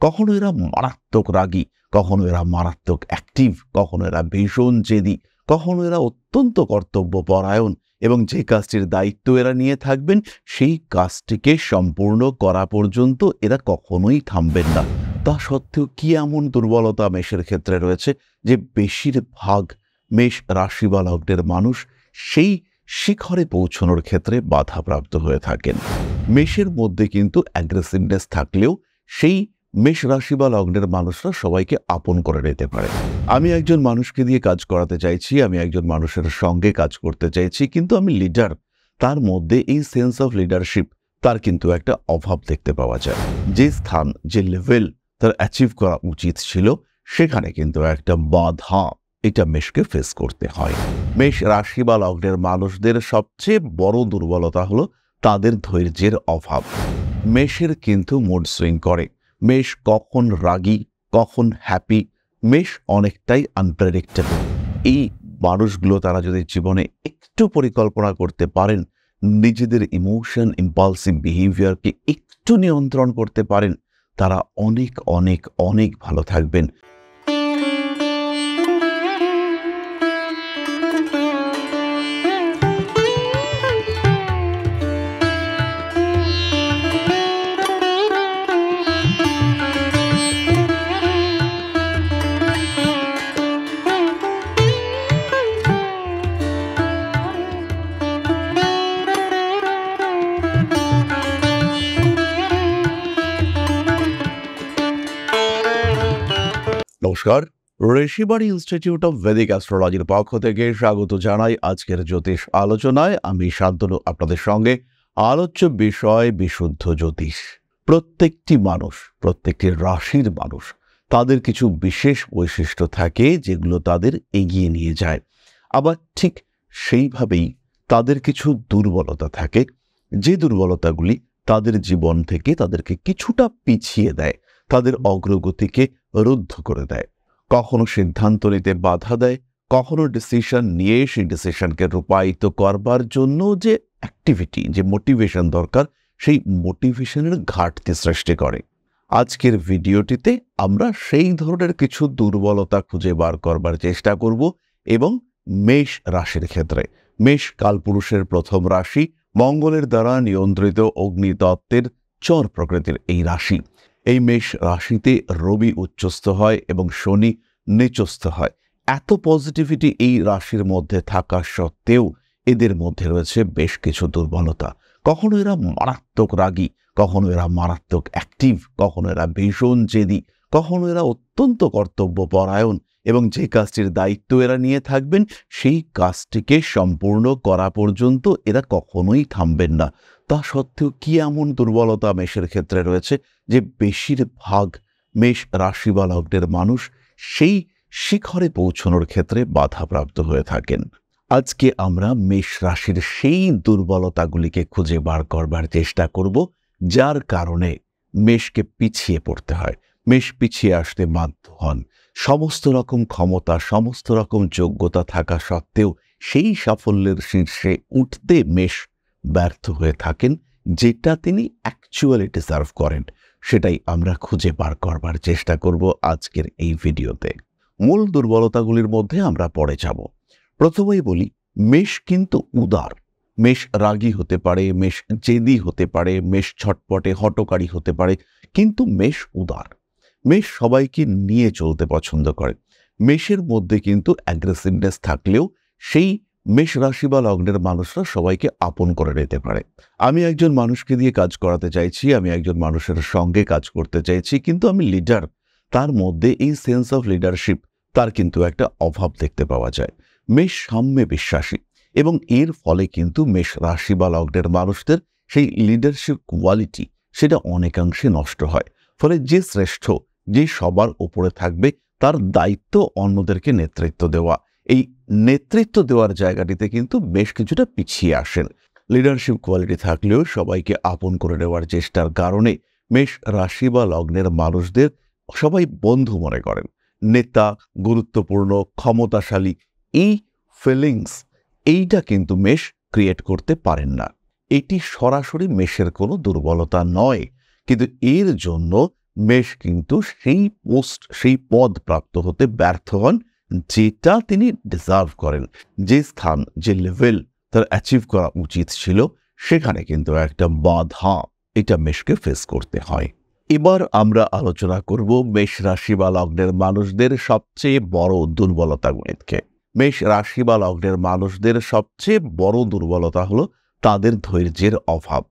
কখনো এরা মারাত্মক রাগী, কখনো এরা মারাত্মক অ্যাক্টিভ, কখনো এরা ভীষণ জেদি, কখনো এরা অত্যন্ত কর্তব্যপরায়ণ এবং যে কাজটির দায়িত্ব এরা নিয়ে থাকবেন সেই কাজটিকে সম্পূর্ণ করা পর্যন্ত এরা কখনোই থামবেন না। তা সত্ত্বেও কি এমন দুর্বলতা মেষের ক্ষেত্রে রয়েছে যে বেশিরভাগ মেষ রাশি বা লগ্নের মানুষ সেই শিখরে পৌঁছানোর ক্ষেত্রে বাধাপ্রাপ্ত হয়ে থাকেন? মেষের মধ্যে কিন্তু অ্যাগ্রেসিভনেস থাকলেও সেই মেষ রাশি বা লগ্নের মানুষরা সবাইকে আপন করে নিতে পারে। আমি একজন মানুষকে দিয়ে কাজ করাতে চাইছি, আমি একজন মানুষের সঙ্গে কাজ করতে চাইছি, কিন্তু আমি লিডার, তার মধ্যে এই সেন্স অফ লিডারশিপ তার কিন্তু একটা অভাব দেখতে পাওয়া যায়। যে স্থান, যে লেভেল তার অ্যাচিভ করা উচিত ছিল, সেখানে কিন্তু একটা বাধা এটা মেষকে ফেস করতে হয়। মেষ রাশি বা লগ্নের মানুষদের সবচেয়ে বড় দুর্বলতা হলো তাদের ধৈর্যের অভাব। মেষের কিন্তু মুড সুইং করে। মেষ কখন রাগী, কখন হ্যাপি, মেষ অনেকটাই আনপ্রেডিক্টেবল। এই মানুষগুলো তারা যদি জীবনে একটু পরিকল্পনা করতে পারেন, নিজেদের ইমোশন, ইম্পালসিভ বিহেভিয়ারকে একটু নিয়ন্ত্রণ করতে পারেন, তারা অনেক অনেক অনেক ভালো থাকবেন। নমস্কার, ঋষিবাণী ইনস্টিটিউট অফ ভেদিক অ্যাস্ট্রোলজির পক্ষ থেকে স্বাগত জানাই আজকের জ্যোতিষ আলোচনায়। আমি শান্তনু আপনাদের সঙ্গে। আলোচ্য বিষয় বিশুদ্ধ জ্যোতিষ। প্রত্যেকটি মানুষ, প্রত্যেকটি রাশির মানুষ, তাদের কিছু বিশেষ বৈশিষ্ট্য থাকে যেগুলো তাদের এগিয়ে নিয়ে যায়। আবার ঠিক সেইভাবেই তাদের কিছু দুর্বলতা থাকে, যে দুর্বলতাগুলি তাদের জীবন থেকে তাদেরকে কিছুটা পিছিয়ে দেয়, তাদের অগ্রগতিকে রুদ্ধ করে দেয়। কখনো সিদ্ধান্ত নিতে বাধা দেয়, কখনো ডিসিশন নিয়ে সেই ডিসিশনকে রূপায়িত করবার জন্য যে অ্যাক্টিভিটি, যে মোটিভেশন দরকার, সেই মোটিভেশনের ঘাটতি সৃষ্টি করে। আজকের ভিডিওটিতে আমরা সেই ধরনের কিছু দুর্বলতা খুঁজে বার করবার চেষ্টা করব এবং মেষ রাশির ক্ষেত্রে, মেষ কালপুরুষের প্রথম রাশি, মঙ্গলের দ্বারা নিয়ন্ত্রিত অগ্নিতত্ত্বের চর প্রকৃতির এই রাশি। এই মেষ রাশিতে রবি উচ্চস্থ হয় এবং শনি নিচস্থ হয়। এত পজিটিভিটি এই রাশির মধ্যে থাকা সত্ত্বেও এদের মধ্যে রয়েছে বেশ কিছু দুর্বলতা। কখনো এরা মারাত্মক রাগী, কখনো এরা মারাত্মক অ্যাক্টিভ, কখনো এরা ভীষণ জেদি, কখনো এরা অত্যন্ত কর্তব্যপরায়ণ এবং যে কাজটির দায়িত্ব এরা নিয়ে থাকবেন সেই কাজটিকে সম্পূর্ণ করা পর্যন্ত এরা কখনোই থামবেন না। তা সত্ত্বেও কি এমন দুর্বলতা মেষের ক্ষেত্রে রয়েছে যে বেশিরভাগ মেষ রাশি বা লগ্নের মানুষ সেই শিখরে পৌঁছানোর ক্ষেত্রে বাধাপ্রাপ্ত হয়ে থাকেন? আজকে আমরা মেষ রাশির সেই দুর্বলতাগুলিকে খুঁজে বার করবার চেষ্টা করব, যার কারণে মেষকে পিছিয়ে পড়তে হয়, মেষ পিছিয়ে আসতে বাধ্য হন। সমস্ত রকম ক্ষমতা, সমস্ত রকম যোগ্যতা থাকা সত্ত্বেও সেই সাফল্যের শীর্ষে উঠতে মেষ ব্যর্থ হয়ে থাকেন, যেটা তিনি অ্যাকচুয়ালি ডিজার্ভ করেন। সেটাই আমরা খুঁজে বার করবার চেষ্টা করব আজকের এই ভিডিওতে। মূল দুর্বলতাগুলির মধ্যে আমরা পড়ে যাব। প্রথমেই বলি, মেষ কিন্তু উদার। মেষ রাগী হতে পারে, মেষ জেদি হতে পারে, মেষ ছটপটে হঠকারী হতে পারে, কিন্তু মেষ উদার। মেষ সবাইকে নিয়ে চলতে পছন্দ করে। মেষের মধ্যে কিন্তু অ্যাগ্রেসিভনেস থাকলেও সেই মেষ রাশি বা লগ্নের মানুষরা সবাইকে আপন করে নিতে পারে। আমি একজন মানুষকে দিয়ে কাজ করাতে চাইছি, আমি একজন মানুষের সঙ্গে কাজ করতে চাইছি, কিন্তু আমি লিডার, তার মধ্যে এই সেন্স অফ লিডারশিপ তার কিন্তু একটা অভাব দেখতে পাওয়া যায়। মেষ সাম্যে বিশ্বাসী এবং এর ফলে কিন্তু মেষ রাশি বা লগ্নের মানুষদের সেই লিডারশিপ কোয়ালিটি সেটা অনেকাংশে নষ্ট হয়। ফলে যে শ্রেষ্ঠ, যে সবার উপরে থাকবে, তার দায়িত্ব অন্যদেরকে নেতৃত্ব দেওয়া। এই নেতৃত্ব দেওয়ার জায়গাটিতে কিন্তু বেশ কিছুটা পিছিয়ে আসেন। লিডারশিপ কোয়ালিটি থাকলেও সবাইকে আপন করে নেওয়ার চেষ্টার কারণে মেষ রাশি বা লগ্নের মানুষদের সবাই বন্ধু মনে করেন। নেতা, গুরুত্বপূর্ণ, ক্ষমতাশালী, এই ফিলিংস এইটা কিন্তু মেষ ক্রিয়েট করতে পারেন না। এটি সরাসরি মেষের কোনো দুর্বলতা নয়, কিন্তু এর জন্য মেষ কিন্তু সেই পদ প্রাপ্ত হতে ব্যর্থ হন যেটা তিনি ডিজার্ভ করেন। যে স্থান, যে লেভেল তার অ্যাচিভ করা উচিত ছিল, সেখানে কিন্তু একটা বাধা এটা মেষকে ফেস করতে হয়। এবার আমরা আলোচনা করব মেষ রাশি বা লগ্নের মানুষদের সবচেয়ে বড় দুর্বলতাগুলিকে। মেষ রাশি বা লগ্নের মানুষদের সবচেয়ে বড় দুর্বলতা হলো তাদের ধৈর্যের অভাব।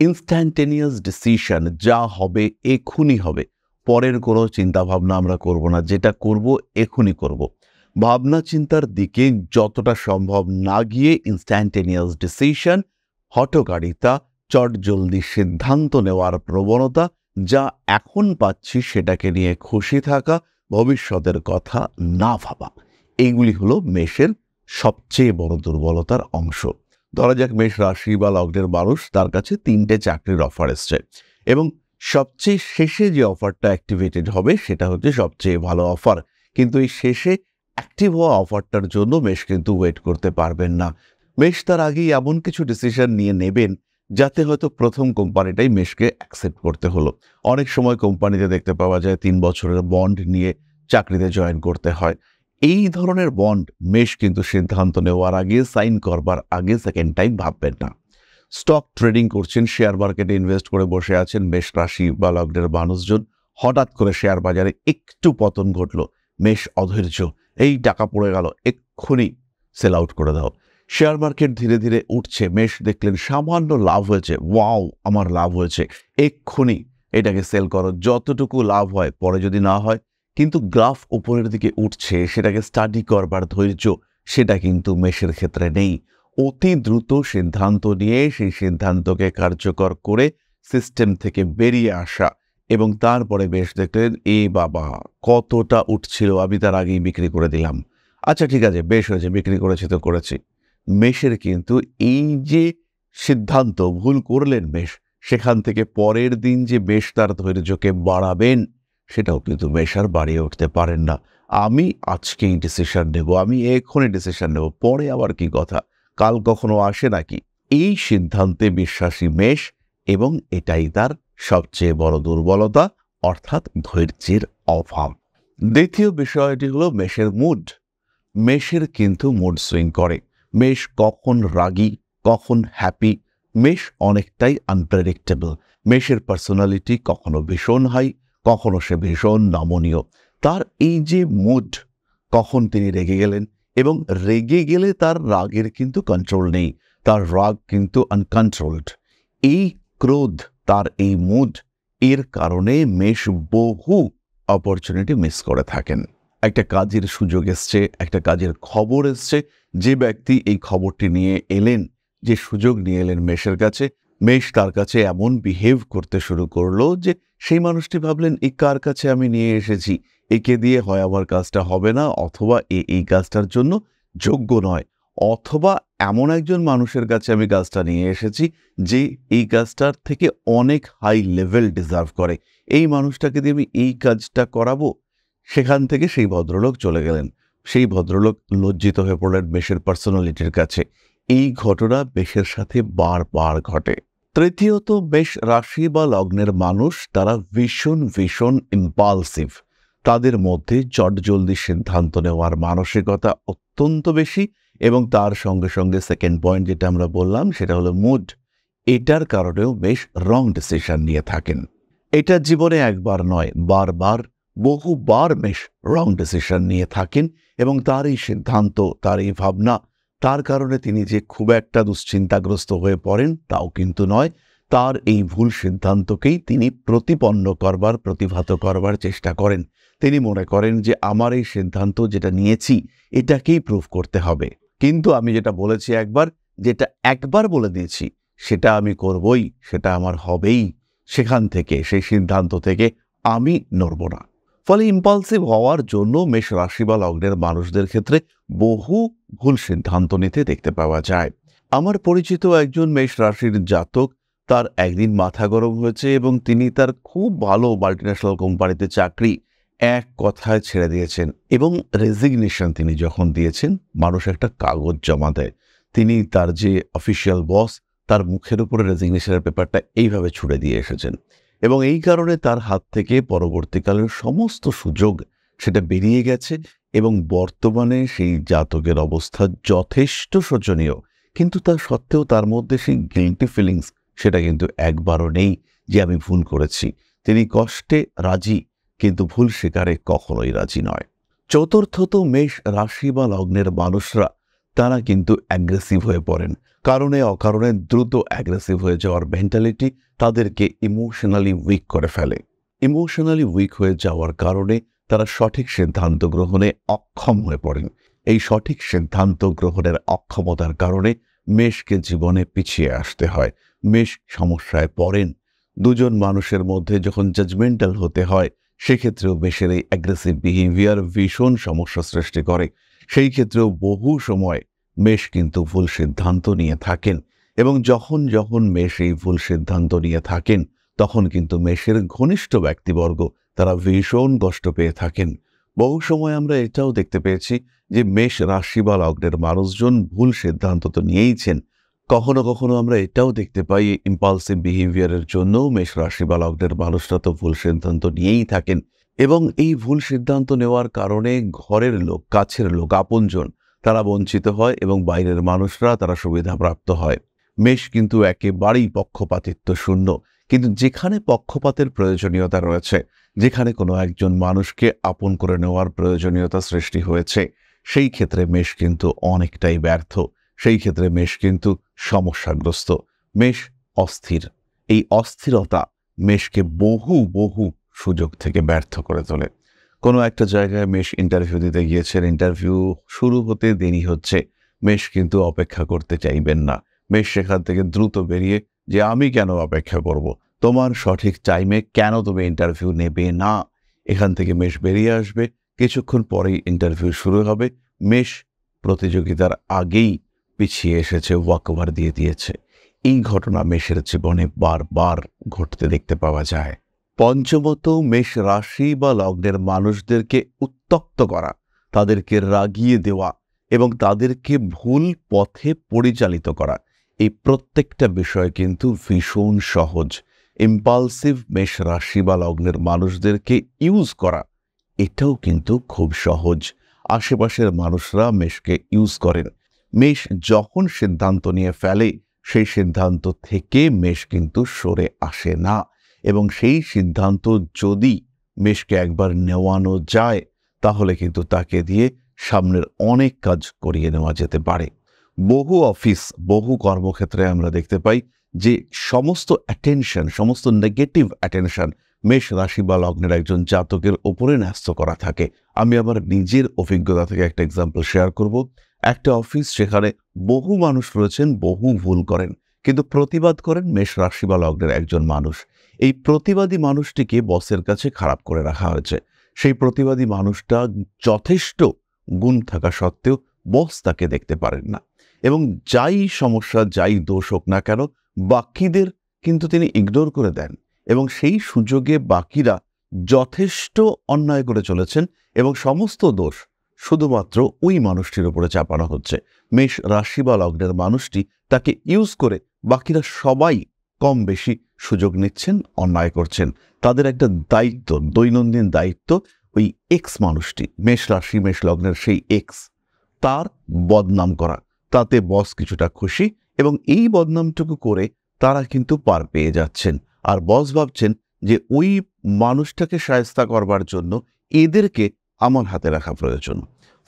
ইনস্ট্যান্টেনিয়াস ডিসিশন, যা হবে এখনই হবে, পরের কোনো চিন্তাভাবনা আমরা করব না, যেটা করব এখনই করব। ভাবনা চিন্তার দিকে যতটা সম্ভব না গিয়ে ইনস্ট্যান্টেনিয়াস ডিসিশন, হঠকারিতা, চটজলদি সিদ্ধান্ত নেওয়ার প্রবণতা, যা এখন পাচ্ছি সেটাকে নিয়ে খুশি থাকা, ভবিষ্যতের কথা না ভাবা, এইগুলি হলো মেষের সবচেয়ে বড় দুর্বলতার অংশ। ধরা যাক মেষ রাশি বা লগ্নের মানুষ, তার কাছে 3টে চাকরির অফার এসছে এবং সবচেয়ে শেষে যে অফারটা অ্যাক্টিভেটেড হবে সেটা হচ্ছে সবচেয়ে ভালো অফার। কিন্তু এই শেষে অ্যাক্টিভ হওয়া অফারটার জন্য মেষ কিন্তু ওয়েট করতে পারবেন না। মেষ তার আগেই এমন কিছু ডিসিশন নিয়ে নেবেন যাতে হয়তো প্রথম কোম্পানিটাই মেষকে অ্যাকসেপ্ট করতে হলো। অনেক সময় কোম্পানিতে দেখতে পাওয়া যায় 3 বছরের বন্ড নিয়ে চাকরিতে জয়েন করতে হয়। এই ধরনের বন্ড মেষ কিন্তু সিদ্ধান্ত নেওয়ার আগে, সাইন করবার আগে সেকেন্ড টাইম ভাববেন না। স্টক ট্রেডিং করছেন, শেয়ার মার্কেটে ইনভেস্ট করে বসে আছেন মেষ রাশি বা লগ্নের মানুষজন, হঠাৎ করে শেয়ার বাজারে একটু পতন ঘটলো, মেষ অধৈর্য, এই টাকা পড়ে গেল, এক্ষুনি সেল আউট করে দাও। শেয়ার মার্কেট ধীরে ধীরে উঠছে, মেষ দেখলেন সামান্য লাভ হয়েছে, ওয়াও আমার লাভ হয়েছে, এক্ষুনি এটাকে সেল করো, যতটুকু লাভ হয়, পরে যদি না হয়। কিন্তু গ্রাফ উপরের দিকে উঠছে, সেটাকে স্টাডি করবার ধৈর্য সেটা কিন্তু মেষের ক্ষেত্রে নেই। অতি দ্রুত সিদ্ধান্ত নিয়ে সেই সিদ্ধান্তকে কার্যকর করে সিস্টেম থেকে বেরিয়ে আসা এবং তারপরে বেশ দেখলেন এ বাবা কতটা উঠছিল, আমি তার আগেই বিক্রি করে দিলাম, আচ্ছা ঠিক আছে বেশ হয়েছে, বিক্রি করেছি তো করেছি। মেষের কিন্তু এই যে সিদ্ধান্ত ভুল করলেন মেষ, সেখান থেকে পরের দিন যে বেশ তার ধৈর্যকে বাড়াবেন সেটাও কিন্তু মেষ আর বাড়িয়ে উঠতে পারেন না। আমি আজকেই ডিসিশন নেব, আমি এক্ষুনি ডিসিশন নেব, পরে আবার কি কথা, কাল কখনো আসে নাকি, এই সিদ্ধান্তে বিশ্বাসী মেষ এবং এটাই তার সবচেয়ে বড় দুর্বলতা, অর্থাৎ ধৈর্যের অভাব। দ্বিতীয় বিষয়টি হলো মেষের মুড। মেষের কিন্তু মুড সুইং করে। মেষ কখন রাগী, কখন হ্যাপি, মেষ অনেকটাই আনপ্রেডিক্টেবল। মেষের পার্সোনালিটি কখনো ভীষণ হাই, কখনো সে ভীষণ নমনীয়। তার এই যে মুড, কখন তিনি রেগে গেলেন এবং রেগে গেলে তার রাগের কিন্তু কন্ট্রোল নেই, তার রাগ কিন্তু আনকন্ট্রোলড। এই ক্রোধ, তার এই মুড, এর কারণে মেষ বহু অপরচুনিটি মিস করে থাকেন। একটা কাজের সুযোগ এসছে, একটা কাজের খবর এসছে, যে ব্যক্তি এই খবরটি নিয়ে এলেন, যে সুযোগ নিয়ে এলেন মেষের কাছে, মেষ তার কাছে এমন বিহেভ করতে শুরু করলো যে সেই মানুষটি ভাবলেন এই কার কাছে আমি নিয়ে এসেছি, একে দিয়ে হয় আমার কাজটা হবে না, অথবা এই কাজটার জন্য যোগ্য নয়, অথবা এমন একজন মানুষের কাছে আমি কাজটা নিয়ে এসেছি যে এই কাজটার থেকে অনেক হাই লেভেল ডিজার্ভ করে, এই মানুষটাকে দিয়ে আমি এই কাজটা করাবো। সেখান থেকে সেই ভদ্রলোক চলে গেলেন। সেই ভদ্রলোক লজ্জিত হয়ে পড়লেন মেষের পার্সোনালিটির কাছে। এই ঘটনা মেষের সাথে বারবার ঘটে। তৃতীয়ত, মেষ রাশি বা লগ্নের মানুষ তারা ভীষণ ইম্পালসিভ। তাদের মধ্যে চটজলদি সিদ্ধান্ত নেওয়ার মানসিকতা অত্যন্ত বেশি এবং তার সঙ্গে সঙ্গে সেকেন্ড পয়েন্ট যেটা আমরা বললাম সেটা হলো মুড। এটার কারণেও মেষ রং ডিসিশন নিয়ে থাকেন। এটা জীবনে একবার নয়, বহুবার মেষ রং ডিসিশন নিয়ে থাকেন এবং তার এই সিদ্ধান্ত, তার এই ভাবনা, তার কারণে তিনি যে খুব একটা দুশ্চিন্তাগ্রস্ত হয়ে পড়েন তাও কিন্তু নয়। তার এই ভুল সিদ্ধান্তকেই তিনি প্রতিভাত করবার চেষ্টা করেন। তিনি মনে করেন যে আমার এই সিদ্ধান্ত যেটা নিয়েছি এটাকেই প্রুভ করতে হবে, কিন্তু আমি যেটা বলেছি যেটা একবার বলে দিয়েছি সেটা আমি করবই, সেটা আমার হবেই, সেখান থেকে, সেই সিদ্ধান্ত থেকে আমি নড়ব না। ফলে ইম্পালসিভ হওয়ার জন্য মেষ রাশি বা লগ্নের মানুষদের ক্ষেত্রে বহু ভুল সিদ্ধান্ত নিতে দেখতে পাওয়া যায়। আমার পরিচিত একজন মেষ রাশির জাতক, তার একদিন মাথা গরম হয়েছে এবং তিনি তার খুব ভালো মাল্টিন্যাশনাল কোম্পানিতে চাকরি এক কথায় ছেড়ে দিয়েছেন এবং রেজিগনেশন তিনি যখন দিয়েছেন, মানুষ একটা কাগজ জমা দেয়, তিনি তার যে অফিসিয়াল বস তার মুখের উপরে রেজিগনেশনের পেপারটা এইভাবে ছুড়ে দিয়ে এসেছেন এবং এই কারণে তার হাত থেকে পরবর্তীকালের সমস্ত সুযোগ সেটা বেরিয়ে গেছে এবং বর্তমানে সেই জাতকের অবস্থা যথেষ্ট শোচনীয়। কিন্তু তা সত্ত্বেও তার মধ্যে সেই গিল্টি ফিলিংস সেটা কিন্তু একবারও নেই যে আমি ভুল করেছি। তিনি কষ্টে রাজি, কিন্তু ভুল স্বীকারে কখনোই রাজি নয়। চতুর্থত, মেষ রাশি বা লগ্নের মানুষরা তারা কিন্তু অ্যাগ্রেসিভ হয়ে পড়েন। কারণে অকারণে দ্রুত অ্যাগ্রেসিভ হয়ে যাওয়ার মেন্টালিটি তাদেরকে ইমোশনালি উইক করে ফেলে। ইমোশনালি উইক হয়ে যাওয়ার কারণে তারা সঠিক সিদ্ধান্ত গ্রহণে অক্ষম হয়ে পড়েন। এই সঠিক সিদ্ধান্ত গ্রহণের অক্ষমতার কারণে মেষকে জীবনে পিছিয়ে আসতে হয়। মেষ সমস্যায় পড়েন। দুজন মানুষের মধ্যে যখন জাজমেন্টাল হতে হয়, সেক্ষেত্রেও মেষের এই অ্যাগ্রেসিভ বিহেভিয়ার ভীষণ সমস্যা সৃষ্টি করে। সেই ক্ষেত্রেও বহু সময় মেষ কিন্তু ভুল সিদ্ধান্ত নিয়ে থাকেন, এবং যখন যখন মেষ এই ভুল সিদ্ধান্ত নিয়ে থাকেন, তখন কিন্তু মেষের ঘনিষ্ঠ ব্যক্তিবর্গ তারা ভীষণ কষ্ট পেয়ে থাকেন। বহু সময় আমরা এটাও দেখতে পেয়েছি যে মেষ রাশি বা লগ্নের মানুষজন ভুল সিদ্ধান্ত তো নিয়েইছেন, কখনো কখনো আমরা এটাও দেখতে পাই ইম্পালসিভ বিহেভিয়ারের জন্য মেষ রাশি বা লগ্নের মানুষরা তো ভুল সিদ্ধান্ত নিয়েই থাকেন, এবং এই ভুল সিদ্ধান্ত নেওয়ার কারণে ঘরের লোক, কাছের লোক, আপনজন তারা বঞ্চিত হয় এবং বাইরের মানুষরা তারা সুবিধাপ্রাপ্ত হয়। মেষ কিন্তু একেবারেই পক্ষপাতিত্ব শূন্য, কিন্তু যেখানে পক্ষপাতের প্রয়োজনীয়তা রয়েছে, যেখানে কোনো একজন মানুষকে আপন করে নেওয়ার প্রয়োজনীয়তা সৃষ্টি হয়েছে, সেই ক্ষেত্রে মেষ কিন্তু অনেকটাই ব্যর্থ। সেই ক্ষেত্রে মেষ কিন্তু সমস্যাগ্রস্ত। মেষ অস্থির। এই অস্থিরতা মেষকে বহু বহু সুযোগ থেকে ব্যর্থ করে তোলে। কোনো একটা জায়গায় মেষ ইন্টারভিউ দিতে গিয়েছেন, ইন্টারভিউ শুরু হতে দেরি হচ্ছে, মেষ কিন্তু অপেক্ষা করতে চাইবেন না। মেষ সেখান থেকে দ্রুত বেরিয়ে যে আমি কেন অপেক্ষা করব, তোমার সঠিক টাইমে কেন তুমি ইন্টারভিউ নেবে না, এখান থেকে মেষ বেরিয়ে আসবে। কিছুক্ষণ পরেই ইন্টারভিউ শুরু হবে। মেষ প্রতিযোগিতার আগেই পিছিয়ে এসেছে, ওয়াকওভার দিয়ে দিয়েছে। এই ঘটনা মেষের জীবনে বারবার ঘটতে দেখতে পাওয়া যায়। পঞ্চমত, মেষ রাশি বা লগ্নের মানুষদেরকে উত্ত্যক্ত করা, তাদেরকে রাগিয়ে দেওয়া এবং তাদেরকে ভুল পথে পরিচালিত করা, এই প্রত্যেকটা বিষয় কিন্তু ভীষণ সহজ। ইম্পালসিভ মেষ রাশি বা লগ্নের মানুষদেরকে ইউজ করা, এটাও কিন্তু খুব সহজ। আশেপাশের মানুষরা মেষকে ইউজ করেন। মেষ যখন সিদ্ধান্ত নিয়ে ফেলে, সেই সিদ্ধান্ত থেকে মেষ কিন্তু সরে আসে না, এবং সেই সিদ্ধান্ত যদি মেষকে একবার নেওয়ানো যায়, তাহলে কিন্তু তাকে দিয়ে সামনের অনেক কাজ করিয়ে নেওয়া যেতে পারে। বহু অফিস, বহু কর্মক্ষেত্রে আমরা দেখতে পাই যে সমস্ত অ্যাটেনশন, সমস্ত নেগেটিভ অ্যাটেনশন মেষ রাশি বা লগ্নের একজন জাতকের ওপরে ন্যস্ত করা থাকে। আমি আমার নিজের অভিজ্ঞতা থেকে একটা এক্সাম্পল শেয়ার করব। একটা অফিস, সেখানে বহু মানুষ রয়েছেন, বহু ভুল করেন, কিন্তু প্রতিবাদ করেন মেষ রাশি বা লগ্নের একজন মানুষ। এই প্রতিবাদী মানুষটিকে বসের কাছে খারাপ করে রাখা হয়েছে। সেই প্রতিবাদী মানুষটা যথেষ্ট গুণ থাকা সত্ত্বেও বস তাকে দেখতে পারেন না, এবং যাই সমস্যা, যাই দোষ হোক না কেন, বাকিদের কিন্তু তিনি ইগনোর করে দেন, এবং সেই সুযোগে বাকিরা যথেষ্ট অন্যায় করে চলেছেন এবং সমস্ত দোষ শুধুমাত্র ওই মানুষটির উপরে চাপানো হচ্ছে। মেষ রাশি বা লগ্নের মানুষটি তাকে ইউজ করে বাকিরা সবাই কম বেশি সুযোগ নিচ্ছেন, অন্যায় করছেন। তাদের একটা দায়িত্ব, দৈনন্দিন দায়িত্ব, ওই এক্স মানুষটি, মেষ রাশি মেষ লগ্নের সেই এক্স, তার বদনাম করা। তাতে বস কিছুটা খুশি, এবং এই বদনামটুকু করে তারা কিন্তু পার পেয়ে যাচ্ছেন। আর বস ভাবছেন যে ওই মানুষটাকে শায়েস্তা করবার জন্য এদেরকে আমার হাতে রাখা প্রয়োজন।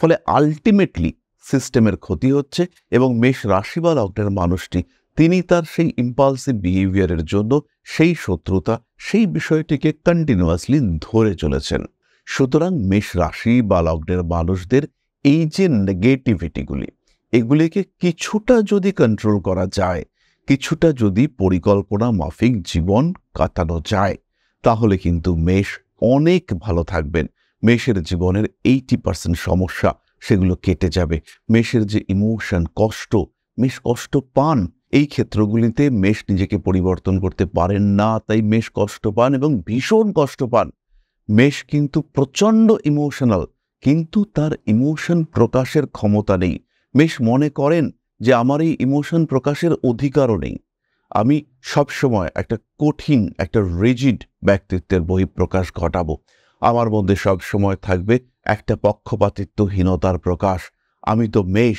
ফলে আলটিমেটলি সিস্টেমের ক্ষতি হচ্ছে, এবং মেষ রাশি বা লগ্নের মানুষটি তিনি তার সেই ইম্পালসিভ বিহেভিয়ারের জন্য সেই শত্রুতা, সেই বিষয়টিকে কন্টিনিউয়াসলি ধরে চলেছেন। সুতরাং মেষ রাশি বা লগ্নের মানুষদের এই যে নেগেটিভিটিগুলি, এগুলিকে কিছুটা যদি কন্ট্রোল করা যায়, কিছুটা যদি পরিকল্পনা মাফিক জীবন কাটানো যায়, তাহলে কিন্তু মেষ অনেক ভালো থাকবেন। মেষের জীবনের 80% সমস্যা সেগুলো কেটে যাবে। মেষের যে ইমোশন, কষ্ট, মেষ কষ্ট পান, এই ক্ষেত্রগুলিতে মেষ নিজেকে পরিবর্তন করতে পারেন না, তাই মেষ কষ্ট পান এবং ভীষণ কষ্ট পান। মেষ কিন্তু প্রচণ্ড ইমোশনাল, কিন্তু তার ইমোশন প্রকাশের ক্ষমতা নেই। মেষ মনে করেন যে আমার এই ইমোশন প্রকাশের অধিকারও নেই। আমি সবসময় একটা কঠিন, একটা রিজিড ব্যক্তিত্বের বহিঃপ্রকাশ ঘটাবো। আমার মধ্যে সবসময় থাকবে একটা পক্ষপাতিত্বহীনতার প্রকাশ। আমি তো মেষ,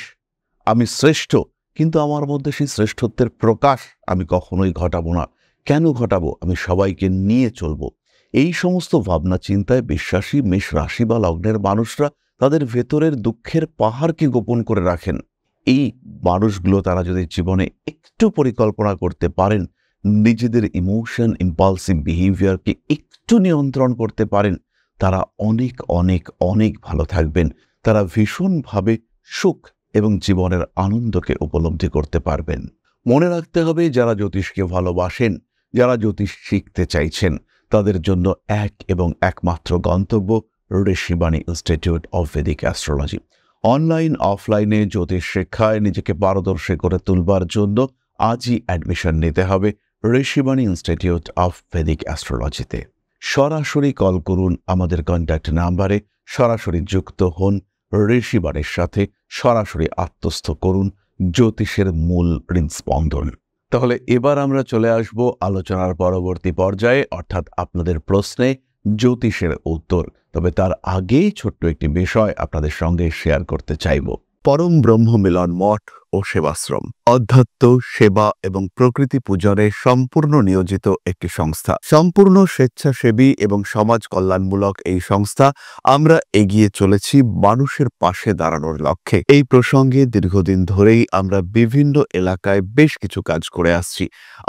আমি শ্রেষ্ঠ, কিন্তু আমার মধ্যে সেই শ্রেষ্ঠত্বের প্রকাশ আমি কখনোই ঘটাবো না। কেন ঘটাবো? আমি সবাইকে নিয়ে চলবো। এই সমস্ত ভাবনা চিন্তায় বিশ্বাসী মেষ রাশি বা লগ্নের মানুষরা তাদের ভেতরের দুঃখের পাহাড়কে গোপন করে রাখেন। এই মানুষগুলো তারা যদি জীবনে একটু পরিকল্পনা করতে পারেন, নিজেদের ইমোশন, ইম্পালসিভ বিহেভিয়ারকে একটু নিয়ন্ত্রণ করতে পারেন, তারা অনেক অনেক অনেক ভালো থাকবেন। তারা ভীষণভাবে সুখ এবং জীবনের আনন্দকে উপলব্ধি করতে পারবেন। মনে রাখতে হবে, যারা জ্যোতিষকে ভালোবাসেন, যারা জ্যোতিষ শিখতে চাইছেন, তাদের জন্য এক এবং একমাত্র গন্তব্য Rishibani institute of Vedic astrology. Online অফলাইনে জ্যোতিষ শিক্ষায় নিজেকে পারদর্শী করে তুলবার জন্য আজই অ্যাডমিশন নিতে হবে ঋষিবাণী ইনস্টিটিউট অফ ভেদিক অ্যাস্ট্রোলজিতে। সরাসরি কল করুন আমাদের কন্ট্যাক্ট নাম্বারে, সরাসরি যুক্ত হন ঋষিবাণীর সাথে, সরাসরি আত্মস্থ করুন জ্যোতিষের মূল হৃদস্পন্দন। তাহলে এবার আমরা চলে আসব আলোচনার পরবর্তী পর্যায়ে, অর্থাৎ আপনাদের প্রশ্নে জ্যোতিষের উত্তর। তবে তার আগেই ছোট্ট একটি বিষয় আপনাদের সঙ্গে শেয়ার করতে চাইব। পরম ব্রহ্ম মিলন মঠ ও সেবাশ্রম অধ্যাত্ম, সেবা এবং প্রকৃতি পূজনে সম্পূর্ণ নিয়োজিত একটি সংস্থা। সম্পূর্ণ স্বেচ্ছাসেবী এবং সমাজ কল্যাণমূলক এই সংস্থা আমরা এগিয়ে চলেছি মানুষের পাশে দাঁড়ানোর লক্ষ্যে। এই প্রসঙ্গে দীর্ঘদিন ধরেই আমরা বিভিন্ন এলাকায় বেশ কিছু কাজ করে আসছি।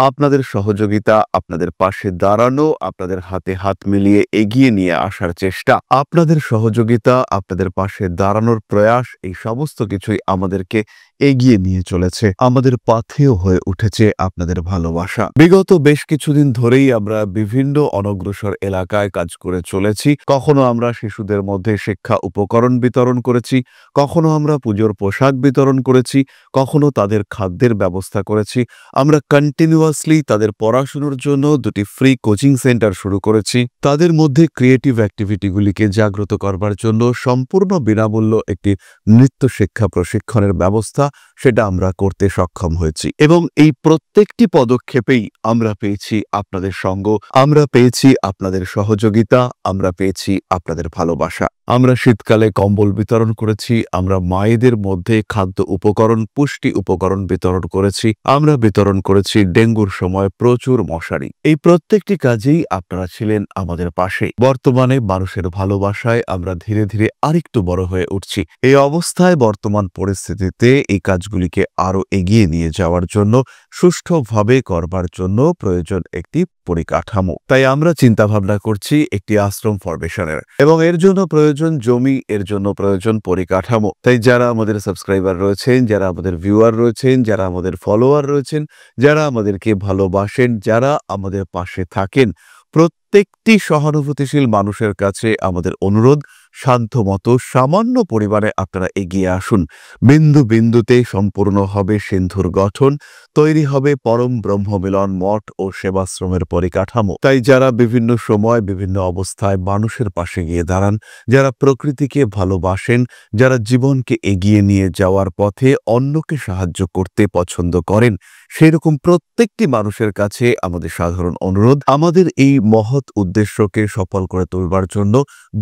আপনাদের সহযোগিতা, আপনাদের পাশে দাঁড়ানো, আপনাদের হাতে হাত মিলিয়ে এগিয়ে নিয়ে আসার চেষ্টা, আপনাদের সহযোগিতা, আপনাদের পাশে দাঁড়ানোর প্রয়াস, এই সমস্ত কিছুই আমাদেরকে এগিয়ে নিয়ে চলেছে। আমাদের পাথেয় হয়ে উঠেছে আপনাদের ভালোবাসা। বিগত বেশ কিছুদিন ধরেই আমরা বিভিন্ন অনগ্রসর এলাকায় কাজ করে চলেছি। কখনো আমরা শিশুদের মধ্যে শিক্ষা উপকরণ বিতরণ করেছি, কখনো আমরা পুজোর পোশাক বিতরণ করেছি, কখনো তাদের খাদ্যের ব্যবস্থা করেছি। আমরা কন্টিনিউয়াসলি তাদের পড়াশোনার জন্য 2টি ফ্রি কোচিং সেন্টার শুরু করেছি। তাদের মধ্যে ক্রিয়েটিভ অ্যাক্টিভিটিগুলিকে জাগ্রত করবার জন্য সম্পূর্ণ বিনামূল্য একটি নৃত্য শিক্ষা প্রশিক্ষণের ব্যবস্থা, সেটা আমরা করতে সক্ষম হয়েছি। এবং এই প্রত্যেকটি পদক্ষেপেই আমরা পেয়েছি আপনাদের সঙ্গ, আমরা পেয়েছি আপনাদের সহযোগিতা, আমরা পেয়েছি আপনাদের ভালোবাসা। আমরা শীতকালে কম্বল বিতরণ করেছি, আমরা মায়েদের মধ্যে খাদ্য উপকরণ, পুষ্টি উপকরণ বিতরণ করেছি, আমরা বিতরণ করেছি ডেঙ্গুর সময় প্রচুর মশারি। এই প্রত্যেকটি কাজেই আপনারা ছিলেন আমাদের পাশে। বর্তমানে মানুষের ভালোবাসায় আমরা ধীরে ধীরে আরেকটু বড় হয়ে উঠছি। এই অবস্থায় বর্তমান পরিস্থিতিতে এই কাজগুলিকে আরো এগিয়ে নিয়ে যাওয়ার জন্য, সুষ্ঠুভাবে করবার জন্য প্রয়োজন একটি পরিকাঠামো। তাই আমরা চিন্তা ভাবনা করছি একটি আশ্রম ফরমেশনের, এবং এর জন্য প্রয়োজন জমি, এর জন্য প্রয়োজন পরিকাঠামো। তাই যারা আমাদের সাবস্ক্রাইবার রয়েছেন, যারা আমাদের ভিউয়ার রয়েছেন, যারা আমাদের ফলোয়ার রয়েছেন, যারা আমাদেরকে ভালোবাসেন, যারা আমাদের পাশে থাকেন, প্রত্যেকটি সহানুভূতিশীল মানুষের কাছে আমাদের অনুরোধ, সাধ্যমতো সামান্য পরিমাণে আপনারা এগিয়ে আসুন। বিন্দু বিন্দুতে সম্পূর্ণ হবে সিন্ধুর গঠন, তৈরি হবে পরম ব্রহ্ম মিলন মঠ ও সেবাশ্রমের পরিকাঠামো। তাই যারা বিভিন্ন সময় বিভিন্ন অবস্থায় মানুষের পাশে গিয়ে দাঁড়ান, যারা প্রকৃতিকে ভালোবাসেন, যারা জীবনকে এগিয়ে নিয়ে যাওয়ার পথে অন্যকে সাহায্য করতে পছন্দ করেন, সেরকম প্রত্যেকটি মানুষের কাছে আমাদের সাধারণ অনুরোধ, আমাদের এই মহৎ উদ্দেশ্যকে সফল করে তুলবার জন্য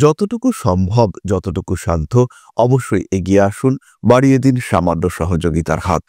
যতটুকু সম্ভব, যতটুকু সাধ্য, অবশ্যই এগিয়ে আসুন, বাড়িয়ে দিন সামান্য সহযোগিতার হাত।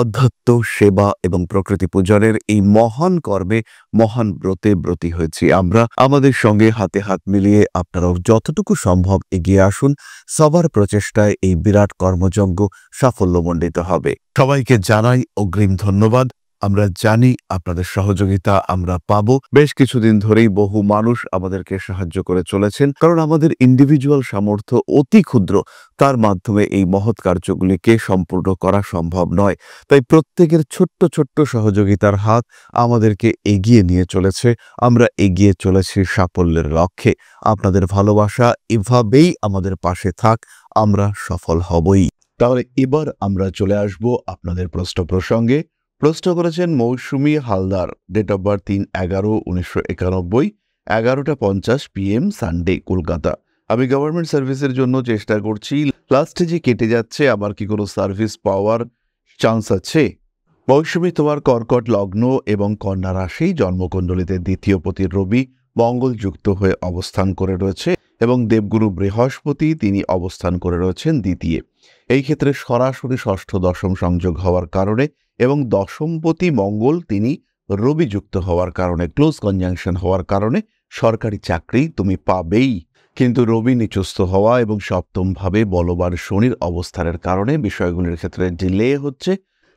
অধ্যাত্ম, সেবা এবং প্রকৃতি পূজনের এই মহান কর্মে, মহান ব্রতে ব্রতী হয়েছি আমরা। আমাদের সঙ্গে হাতে হাত মিলিয়ে আপনারাও যতটুকু সম্ভব এগিয়ে আসুন। সবার প্রচেষ্টায় এই বিরাট কর্মযজ্ঞ সাফল্যমণ্ডিত হবে। সবাইকে জানাই অগ্রিম ধন্যবাদ। আমরা জানি আপনাদের সহযোগিতা আমরা পাবো। বেশ কিছুদিন ধরেই বহু মানুষ আমাদেরকে সাহায্য করে চলেছেন, কারণ আমাদের ইন্ডিভিজুয়াল সামর্থ্য অতি ক্ষুদ্র, তার মাধ্যমে এই মহৎ কার্যগুলিকে সম্পূর্ণ করা সম্ভব নয়। তাই প্রত্যেকের ছোট্ট ছোট্ট সহযোগিতার হাত আমাদেরকে এগিয়ে নিয়ে চলেছে। আমরা এগিয়ে চলেছি সাফল্যের লক্ষ্যে। আপনাদের ভালোবাসা এভাবেই আমাদের পাশে থাক, আমরা সফল হবই। তাহলে এবার আমরা চলে আসব আপনাদের প্রশ্ন প্রসঙ্গে। প্রশ্ন করেছেন Mousumi Haldar, date of birth 3/11/1991, 11:50 PM, Sunday, Kolkata. আমি গভর্নমেন্ট সার্ভিসের জন্য চেষ্টা করছি, লাস্টে যে কেটে যাচ্ছে, আমার কি কোনো সার্ভিস পাওয়ার চান্স আছে? মৌসুমী, তোমার কর্কট লগ্ন এবং কন্যা রাশি, জন্মকুণ্ডলিতে দ্বিতীয় পতি রবি মঙ্গল যুক্ত হয়ে অবস্থান করে রয়েছে এবং দেবগুরু বৃহস্পতি তিনি অবস্থান করে রয়েছেন দ্বিতীয়। এই ক্ষেত্রে সরাসরি ষষ্ঠ দশম সংযোগ হওয়ার কারণে এবং দশমপতি মঙ্গল তিনি রবি যুক্ত হওয়ার কারণে, ক্লোজ কনজাংশন হওয়ার কারণে সরকারি চাকরি তুমি পাবেই। কিন্তু রবি নিচস্থ হওয়া এবং সপ্তমভাবে বলবান শনির অবস্থানের কারণে বিষয়গুলির ক্ষেত্রে ডিলে হচ্ছে।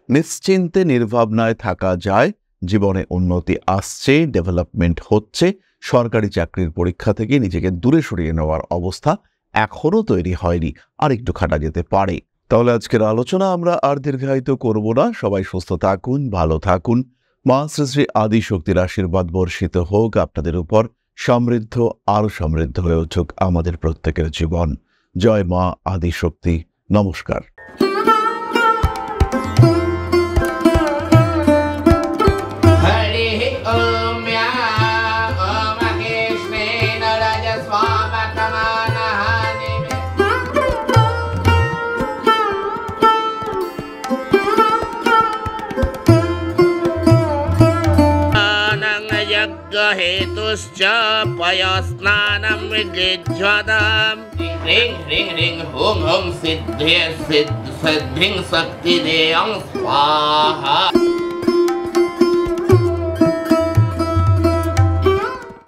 নিশ্চিন্তে নির্ভাবনায় থাকা যায়, জীবনে উন্নতি আসছে, ডেভেলপমেন্ট হচ্ছে। সরকারি চাকরির পরীক্ষা থেকে নিজেকে দূরে সরিয়ে নেওয়ার অবস্থা এখনও তৈরি হয়নি, আর একটু খাটা যেতে পারে। তাহলে আজকের আলোচনা আমরা আর দীর্ঘায়িত করব না। সবাই সুস্থ থাকুন, ভালো থাকুন। মা শ্রী শ্রী আদিশক্তির আশীর্বাদ বর্ষিত হোক আপনাদের উপর, সমৃদ্ধ আরও সমৃদ্ধ হয়ে উঠুক আমাদের প্রত্যেকের জীবন। জয় মা আদিশক্তি। নমস্কার। हेतुश्च पयस्नानं विद्युज्वदां ह्रीं ह्रीं ह्रीं हुं हुं सिद्धिं शक्तिदेयं स्वाहा।